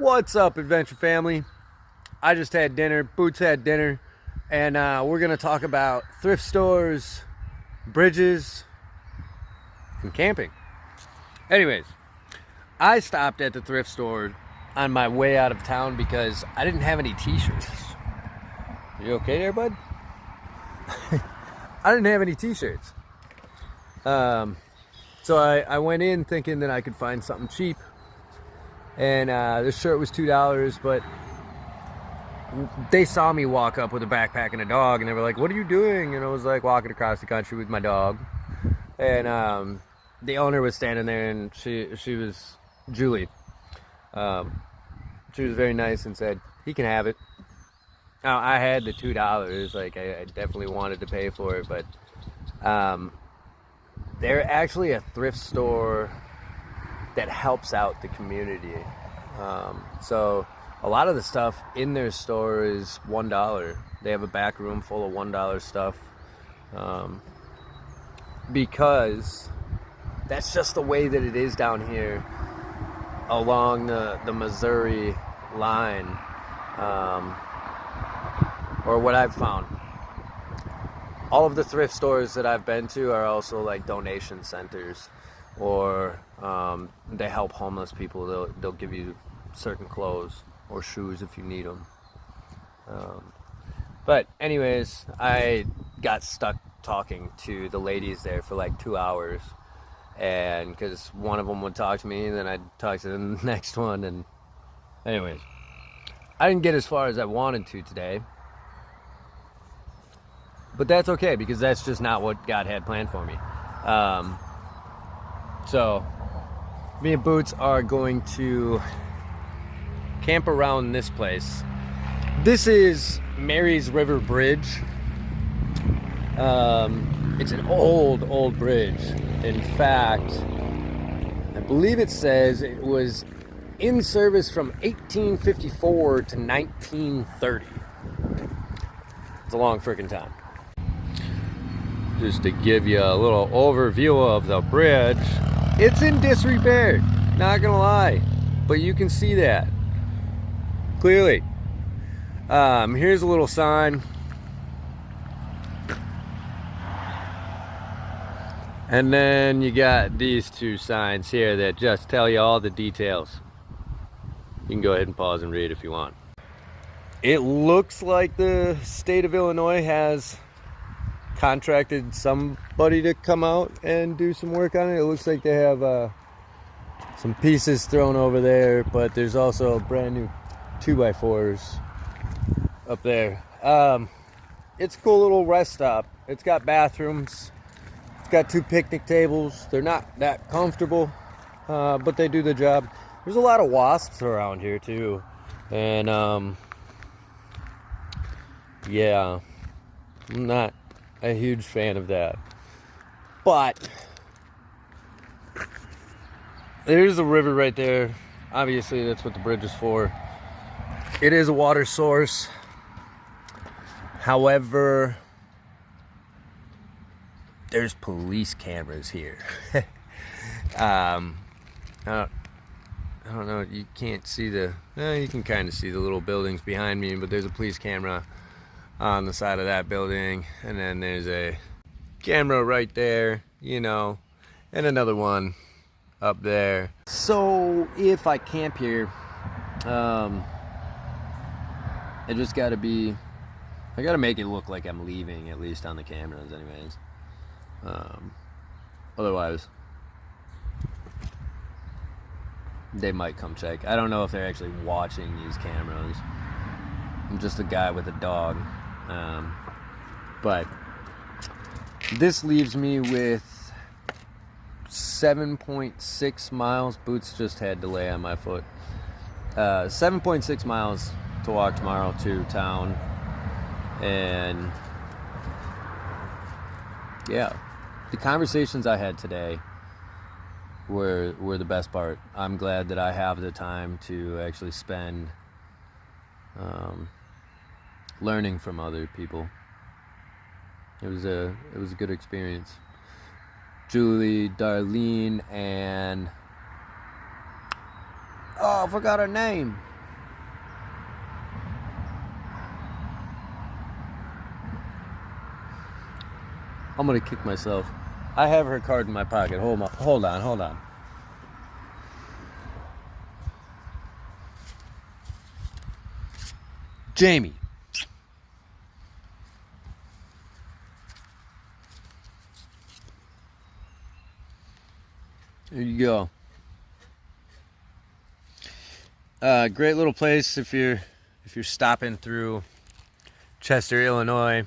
What's up, adventure family? I just had dinner, Boots had dinner, and we're gonna talk about thrift stores, bridges, and camping. Anyways, I stopped at the thrift store on my way out of town because I didn't have any t-shirts. You okay there, bud? I didn't have any t-shirts. So I went in thinking that I could find something cheap. And this shirt was $2, but they saw me walk up with a backpack and a dog, and they were like, "What are you doing?" And I was like, walking across the country with my dog. And the owner was standing there, and she was Julie. She was very nice and said, "He can have it." Now, I had the $2, like I definitely wanted to pay for it, but they're actually a thrift store that helps out the community. So a lot of the stuff in their store is $1. They have a back room full of $1 stuff, because that's just the way that it is down here along the Missouri line, or what I've found. All of the thrift stores that I've been to are also like donation centers, or they help homeless people. They'll give you certain clothes or shoes if you need them. But anyways, I got stuck talking to the ladies there for like 2 hours, and because one of them would talk to me, and then I'd talk to the next one, and anyways, I didn't get as far as I wanted to today. But that's okay, because that's just not what God had planned for me. So, me and Boots are going to camp around this place. This is Mary's River Bridge. It's an old bridge. In fact, I believe it says it was in service from 1854 to 1930. It's a long freaking time. Just to give you a little overview of the bridge, it's in disrepair, not gonna lie, but you can see that clearly. Here's a little sign, and then you got these two signs here that just tell you all the details. You can go ahead and pause and read if you want. It looks like the state of Illinois has contracted somebody to come out and do some work on it. It looks like they have some pieces thrown over there, but there's also brand new 2x4s up there. It's a cool little rest stop. It's got bathrooms. It's got 2 picnic tables. They're not that comfortable, but they do the job. There's a lot of wasps around here too, and yeah, I'm not a huge fan of that. But there's a river right there. Obviously, that's what the bridge is for. It is a water source. However, there's police cameras here. I don't know, you can't see you can kind of see the little buildings behind me, but there's a police camera on the side of that building, and then there's a camera right there, and another one up there. So if I camp here, I gotta make it look like I'm leaving, at least on the cameras anyways. Otherwise they might come check. I don't know if they're actually watching these cameras. I'm just a guy with a dog. But this leaves me with 7.6 miles. Boots just had delay on my foot. 7.6 miles to walk tomorrow to town. And yeah, the conversations I had today were the best part. I'm glad that I have the time to actually spend learning from other people. It was a good experience. Julie, Darlene, and I forgot her name. I'm gonna kick myself. I have her card in my pocket. Hold on. Jamie. There you go. Great little place if you're stopping through Chester, Illinois.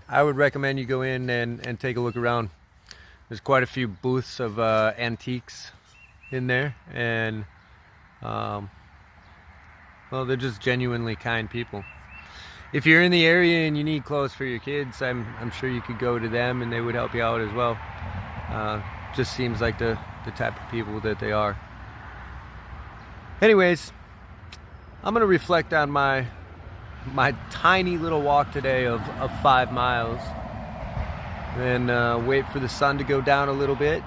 I would recommend you go in and take a look around. There's quite a few booths of antiques in there, and well, they're just genuinely kind people. If you're in the area and you need clothes for your kids, I'm sure you could go to them and they would help you out as well. Just seems like the type of people that they are. Anyways, I'm gonna reflect on my tiny little walk today of 5 miles, and wait for the sun to go down a little bit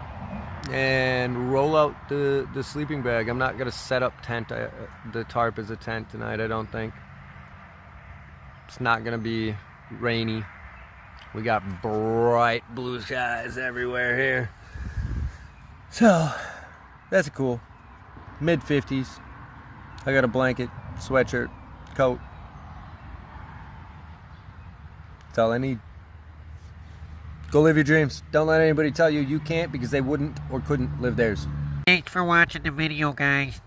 and roll out the sleeping bag. I'm not gonna set up the tarp as a tent tonight, I don't think. It's not gonna be rainy. We got bright blue skies everywhere here. So that's cool. Mid-50s. I got a blanket, sweatshirt, coat. That's all I need. Go live your dreams. Don't let anybody tell you you can't, because they wouldn't or couldn't live theirs. Thanks for watching the video, guys.